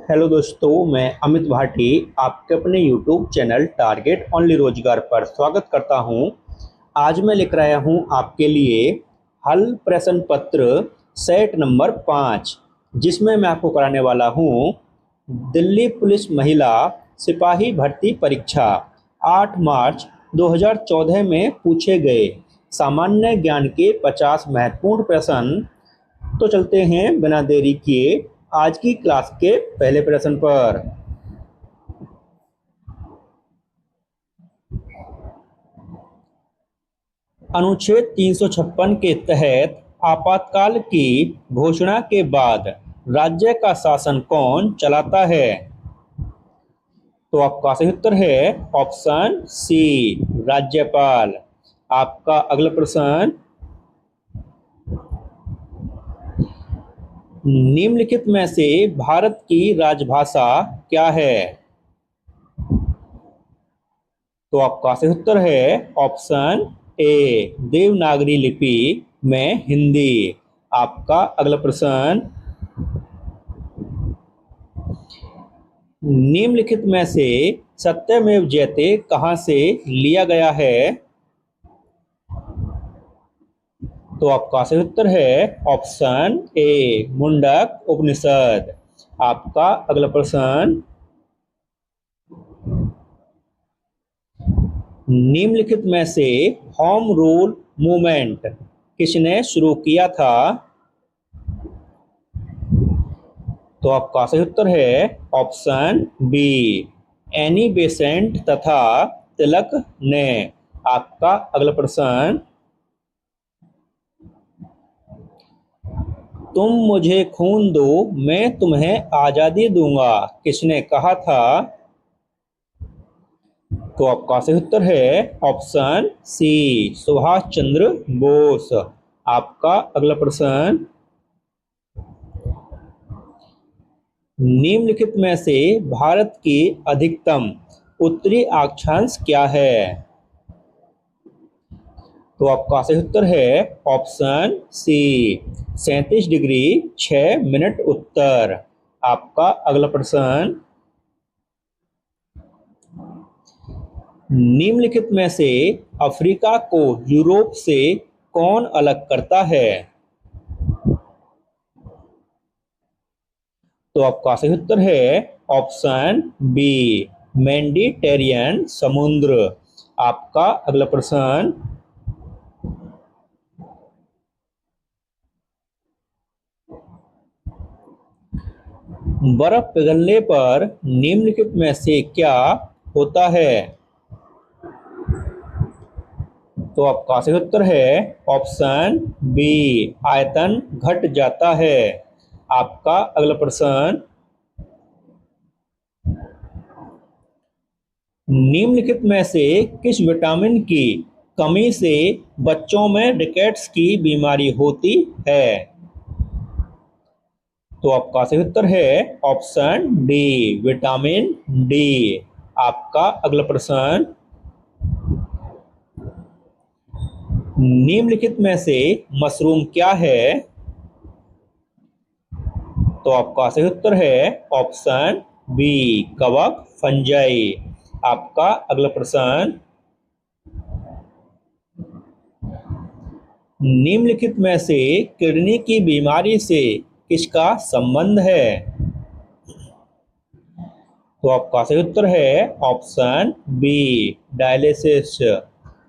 Hello दोस्तों, मैं अमित भाटी आपके अपने यूट्यूब चैनल टारगेट ओनली रोजगार पर स्वागत करता हूं। आज मैं लेकर आया हूं आपके लिए हल प्रश्न पत्र सेट नंबर 5, जिसमें मैं आपको कराने वाला हूं दिल्ली पुलिस महिला सिपाही भर्ती परीक्षा 8 मार्च 2014 में पूछे गए सामान्य ज्ञान के 50 महत्वपूर्ण प्रश्न। तो चलते हैं बिना देरी किए आज की क्लास के पहले प्रश्न पर। अनुच्छेद 356 के तहत आपातकाल की घोषणा के बाद राज्य का शासन कौन चलाता है? तो आपका सही उत्तर है ऑप्शन सी, राज्यपाल। आपका अगला प्रश्न, निम्नलिखित में से भारत की राजभाषा क्या है? तो आपका सही उत्तर है ऑप्शन ए, देवनागरी लिपि में हिंदी। आपका अगला प्रश्न, निम्नलिखित में से सत्यमेव जयते कहां से लिया गया है? तो आपका सही उत्तर है ऑप्शन ए, मुंडक उपनिषद। आपका अगला प्रश्न, निम्नलिखित में से होम रूल मूवमेंट किसने शुरू किया था? तो आपका सही उत्तर है ऑप्शन बी, एनी बेसेंट तथा तिलक ने। आपका अगला प्रश्न, तुम मुझे खून दो मैं तुम्हें आजादी दूंगा किसने कहा था? तो आपका सही उत्तर है ऑप्शन सी, सुभाष चंद्र बोस। आपका अगला प्रश्न, निम्नलिखित में से भारत की अधिकतम उत्तरी अक्षांश क्या है? तो आपका सही उत्तर है ऑप्शन सी, 37 डिग्री 6 मिनट उत्तर। आपका अगला प्रश्न, निम्नलिखित में से अफ्रीका को यूरोप से कौन अलग करता है? तो आपका सही उत्तर है ऑप्शन बी, मेडिटेरियन समुद्र। आपका अगला प्रश्न, बर्फ पिघलने पर निम्नलिखित में से क्या होता है? तो आपका सही उत्तर है ऑप्शन बी, आयतन घट जाता है। आपका अगला प्रश्न, निम्नलिखित में से किस विटामिन की कमी से बच्चों में रिकेट्स की बीमारी होती है? तो आपका सही उत्तर है ऑप्शन डी, विटामिन डी। आपका अगला प्रश्न, निम्नलिखित में से मशरूम क्या है? तो आपका सही उत्तर है ऑप्शन बी, कवक फंजाई। आपका अगला प्रश्न, निम्नलिखित में से किडनी की बीमारी से किसका संबंध है? तो आपका सही उत्तर है ऑप्शन बी, डायलिसिस।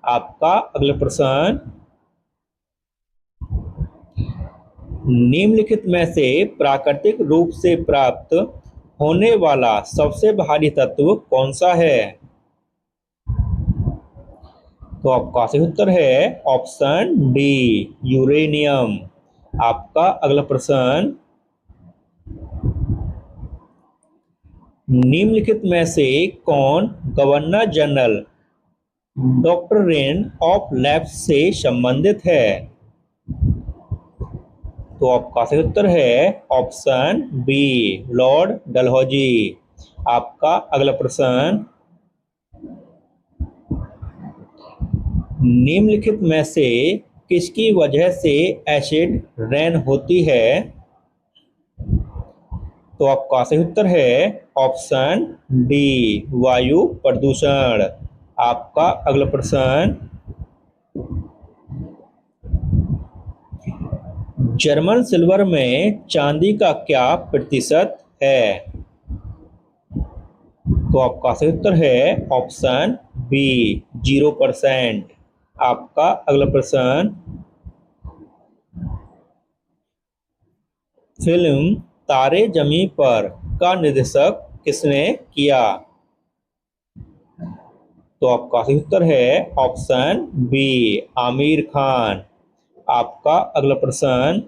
आपका अगला प्रश्न, निम्नलिखित में से प्राकृतिक रूप से प्राप्त होने वाला सबसे भारी तत्व कौन सा है? तो आपका सही उत्तर है ऑप्शन डी, यूरेनियम। आपका अगला प्रश्न, निम्नलिखित में से कौन governor general doctrine of lapse से संबंधित है? तो आपका सही उत्तर है ऑप्शन बी, लॉर्ड डलहौजी। आपका अगला प्रश्न, निम्नलिखित में से किसकी वजह से एसिड रेन होती है? तो आपका सही उत्तर है ऑप्शन डी, वायु प्रदूषण। आपका अगला प्रश्न, जर्मन सिल्वर में चांदी का क्या प्रतिशत है? तो आपका सही उत्तर है ऑप्शन बी, 0%। आपका अगला प्रश्न, फिल्म तारे जमी पर का निर्देशक किसने किया? तो आपका सही उत्तर है ऑप्शन बी, आमिर खान। आपका अगला प्रश्न,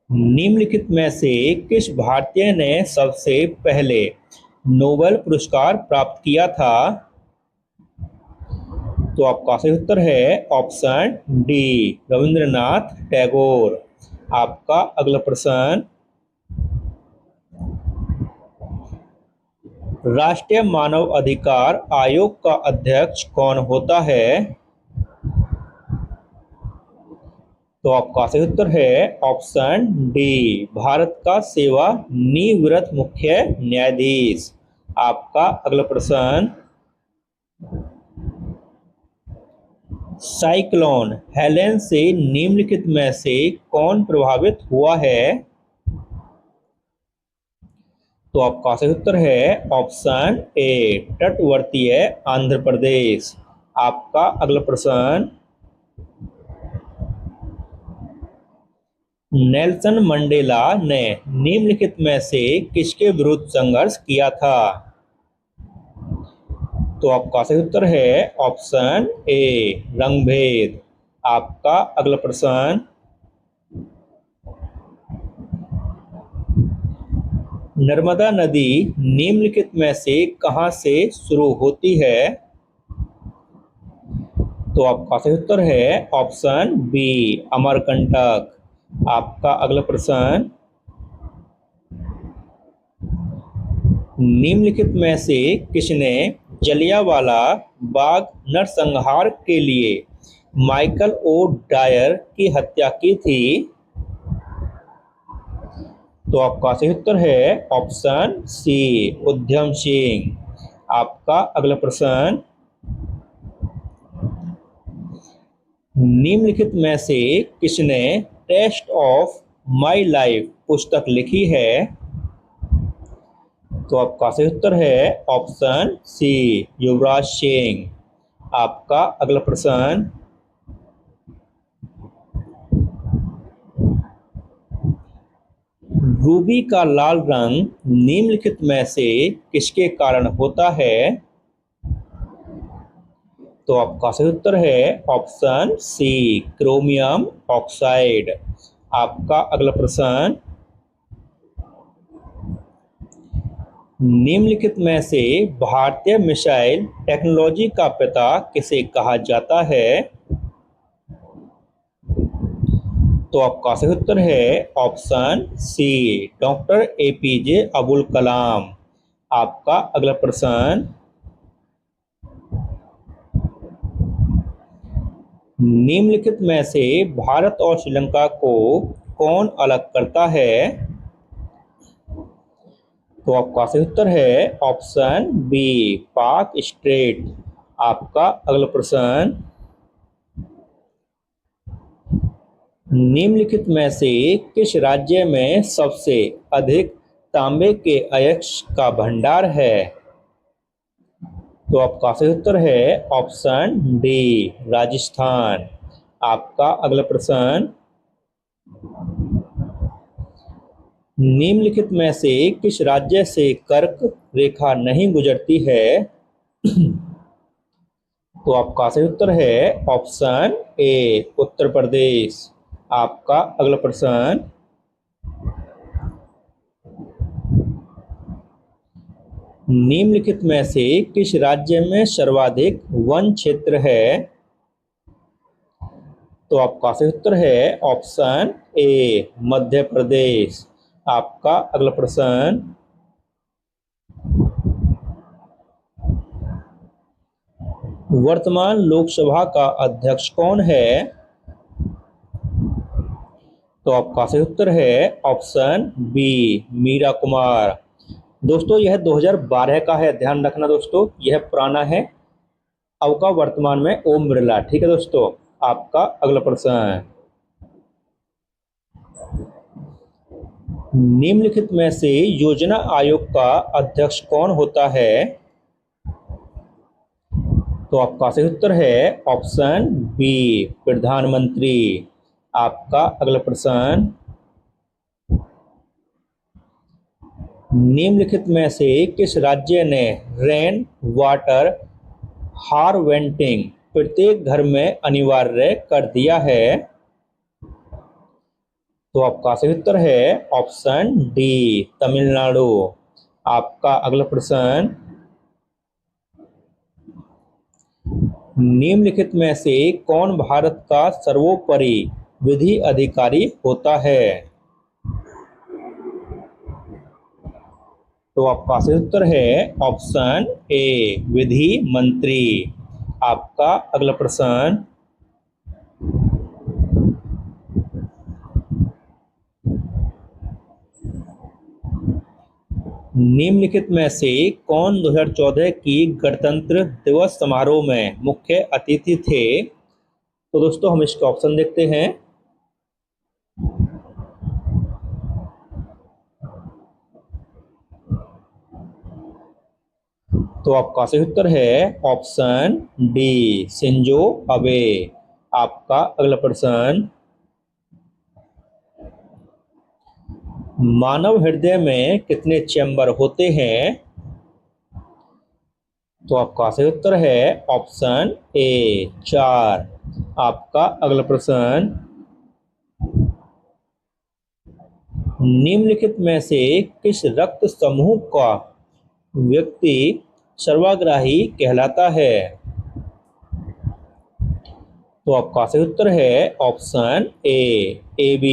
निम्नलिखित में से किस भारतीय ने सबसे पहले नोबेल पुरस्कार प्राप्त किया था? तो आपका सही उत्तर है ऑप्शन डी, रविंद्रनाथ टैगोर। आपका अगला प्रश्न, राष्ट्रीय मानव अधिकार आयोग का अध्यक्ष कौन होता है? तो आपका सही उत्तर है ऑप्शन डी, भारत का सेवानिवृत्त मुख्य न्यायाधीश। आपका अगला प्रश्न, साइक्लोन हेलेन से निम्नलिखित में से कौन प्रभावित हुआ है? तो आपका सही उत्तर है ऑप्शन ए, तटवर्ती आंध्र प्रदेश। आपका अगला प्रश्न, नेल्सन मंडेला ने निम्नलिखित में से किसके विरुद्ध संघर्ष किया था? तो आपका सही उत्तर है ऑप्शन ए, रंगभेद। आपका अगला प्रश्न, नर्मदा नदी निम्नलिखित में से कहां से शुरू होती है? तो आपका सही उत्तर है ऑप्शन बी, अमरकंटक। आपका अगला प्रश्न, निम्नलिखित में से किसने जलियांवाला बाग नरसंहार के लिए माइकल ओ डायर की हत्या की थी? तो आपका सही उत्तर है ऑप्शन सी, उधम सिंह। आपका अगला प्रश्न, निम्नलिखित में से किसने टेस्ट ऑफ माई लाइफ पुस्तक लिखी है? तो आपका सही उत्तर है ऑप्शन सी, युवराज सिंह। आपका अगला प्रश्न, रूबी का लाल रंग निम्नलिखित में से किसके कारण होता है? तो आपका सही उत्तर है ऑप्शन सी, क्रोमियम ऑक्साइड। आपका अगला प्रश्न, निम्नलिखित में से भारतीय मिसाइल टेक्नोलॉजी का पिता किसे कहा जाता है? तो आपका सही उत्तर है option C, doctor APJ Abdul Kalam. आपका अगला प्रश्न, निम्नलिखित में से भारत और श्रीलंका को कौन अलग करता है? तो आपका सही उत्तर है ऑप्शन बी, पाक स्ट्रेट। आपका अगला प्रश्न, निम्नलिखित में से किस राज्य में सबसे अधिक तांबे के अयस्क का भंडार है? तो आपका सही उत्तर है ऑप्शन डी, राजस्थान। आपका अगला प्रश्न, निम्नलिखित में से किस राज्य से कर्क रेखा नहीं गुजरती है? तो आपका सही उत्तर है ऑप्शन ए, उत्तर प्रदेश। आपका अगला प्रश्न, निम्नलिखित में से किस राज्य में सर्वाधिक वन क्षेत्र है? तो आपका सही उत्तर है ऑप्शन ए, मध्य प्रदेश। आपका अगला प्रश्न, वर्तमान लोकसभा का अध्यक्ष कौन है? तो आपका सही उत्तर है ऑप्शन बी, मीरा कुमार। दोस्तों यह 2012 का है, ध्यान रखना दोस्तों, यह पुराना है। अब का वर्तमान में ओम बिरला। ठीक है दोस्तों, आपका अगला प्रश्न। निम्नलिखित में से योजना आयोग का अध्यक्ष कौन होता है? तो आपका सही उत्तर है ऑप्शन बी, प्रधानमंत्री। आपका अगला प्रश्न। निम्नलिखित में से किस राज्य ने रेन वाटर हार्वेस्टिंग प्रत्येक घर में अनिवार्य कर दिया है? तो आपका सही उत्तर है ऑप्शन डी, तमिलनाडु। आपका अगला प्रश्न। निम्नलिखित में से कौन भारत का सर्वोपरि विधि अधिकारी होता है? तो आपका सही उत्तर है ऑप्शन ए, विधि मंत्री। आपका अगला प्रश्न। निम्नलिखित में से कौन 2014 की गणतंत्र दिवस समारोह में मुख्य अतिथि थे? तो दोस्तों हम इसके ऑप्शन देखते हैं। तो आपका सही उत्तर है ऑप्शन डी, शिंजो अबे। आपका अगला प्रश्न। मानव हृदय में कितने चैम्बर होते हैं? तो आपका सही उत्तर है ऑप्शन ए, 4। आपका अगला प्रश्न। निम्नलिखित में से किस रक्त समूह का व्यक्ति सर्वाग्राही कहलाता है? तो आपका सही उत्तर है ऑप्शन ए, AB।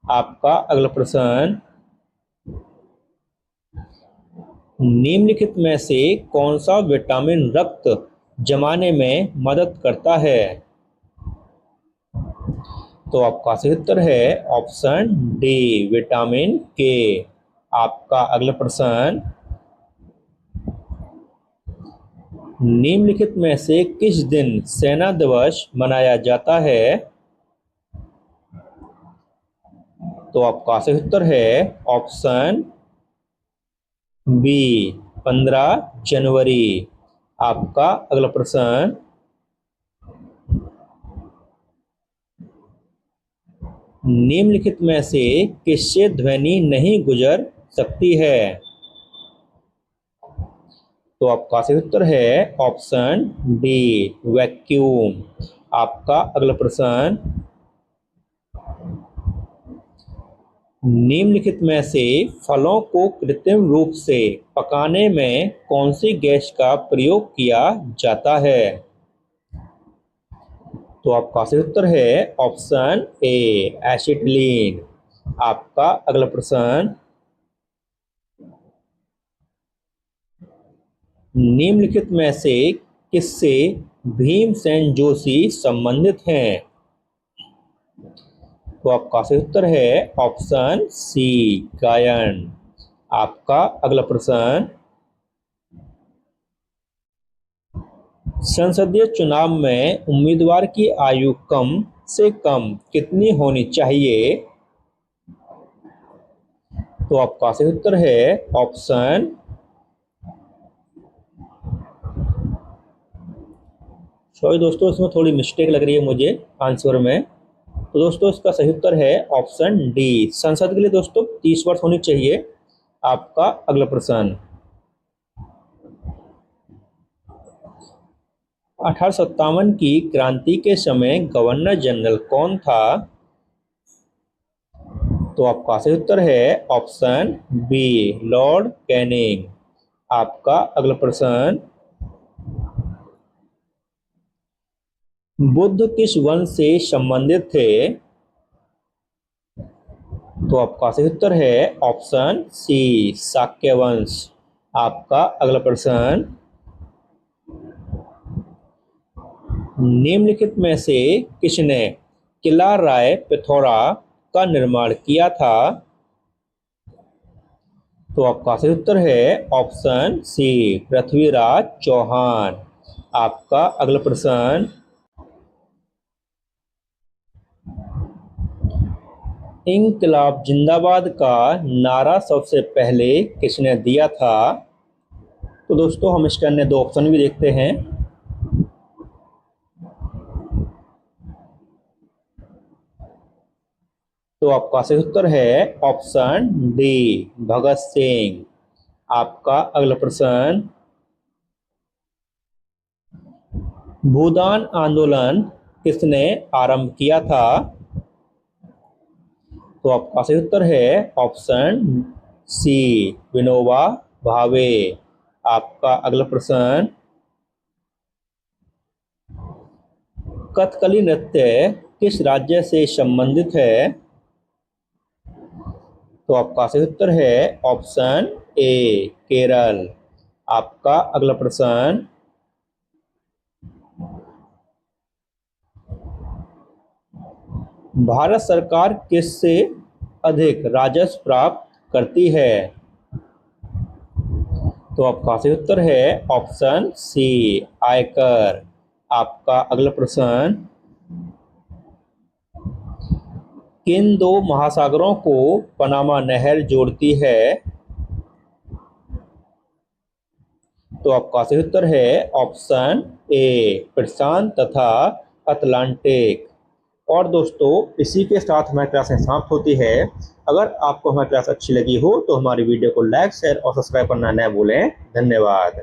आपका अगला प्रश्न। निम्नलिखित में से कौन सा विटामिन रक्त जमाने में मदद करता है? तो आपका सही उत्तर है ऑप्शन डी, विटामिन के। आपका अगला प्रश्न। निम्नलिखित में से किस दिन सेना दिवस मनाया जाता है? तो आपका सही उत्तर है ऑप्शन बी, 15 जनवरी। आपका अगला प्रश्न। निम्नलिखित में से किससे ध्वनि नहीं गुजर सकती है? तो आपका सही उत्तर है ऑप्शन डी, वैक्यूम। आपका अगला प्रश्न। निम्नलिखित में से फलों को कृत्रिम रूप से पकाने में कौन सी गैस का प्रयोग किया जाता है? तो आपका सही उत्तर है ऑप्शन ए, एसिटिलीन। आपका अगला प्रश्न। निम्नलिखित में से किससे भीमसेन जोशी संबंधित हैं? तो आपका सही उत्तर है ऑप्शन सी, गायन। आपका अगला प्रश्न। संसदीय चुनाव में उम्मीदवार की आयु कम से कम कितनी होनी चाहिए? तो आपका सही उत्तर है ऑप्शन, सॉरी दोस्तों इसमें थोड़ी मिस्टेक लग रही है मुझे आंसर में। तो दोस्तों इसका सही उत्तर है ऑप्शन डी, संसद के लिए दोस्तों 30 वर्ष होनी चाहिए। आपका अगला प्रश्न। 1857 की क्रांति के समय गवर्नर जनरल कौन था? तो आपका सही उत्तर है ऑप्शन बी, लॉर्ड कैनिंग। आपका अगला प्रश्न। बुद्ध किस वंश से संबंधित थे? तो आपका सही उत्तर है ऑप्शन सी, शाक्य वंश। आपका अगला प्रश्न। निम्नलिखित में से किसने किला राय पिथौरा का निर्माण किया था? तो आपका सही उत्तर है ऑप्शन सी, पृथ्वीराज चौहान। आपका अगला प्रश्न, इंकलाब जिंदाबाद का नारा सबसे पहले किसने दिया था? तो दोस्तों हम इसके अन्य दो ऑप्शन भी देखते हैं। तो आपका सही उत्तर है ऑप्शन डी, भगत सिंह। आपका अगला प्रश्न, भूदान आंदोलन किसने आरंभ किया था? तो आपका सही उत्तर है ऑप्शन सी, विनोबा भावे। आपका अगला प्रश्न, कथकली नृत्य किस राज्य से संबंधित है? तो आपका सही उत्तर है ऑप्शन ए, केरल। आपका अगला प्रश्न, भारत सरकार किससे अधिक राजस्व प्राप्त करती है? तो आपका सही उत्तर है ऑप्शन सी, आयकर। आपका अगला प्रश्न, किन दो महासागरों को पनामा नहर जोड़ती है? तो आपका सही उत्तर है ऑप्शन ए, प्रशांत तथा अटलांटिक। और दोस्तों इसी के साथ हमारी क्लासें समाप्त होती है। अगर आपको हमारी क्लास अच्छी लगी हो तो हमारी वीडियो को लाइक, शेयर और सब्सक्राइब करना न भूलें। धन्यवाद।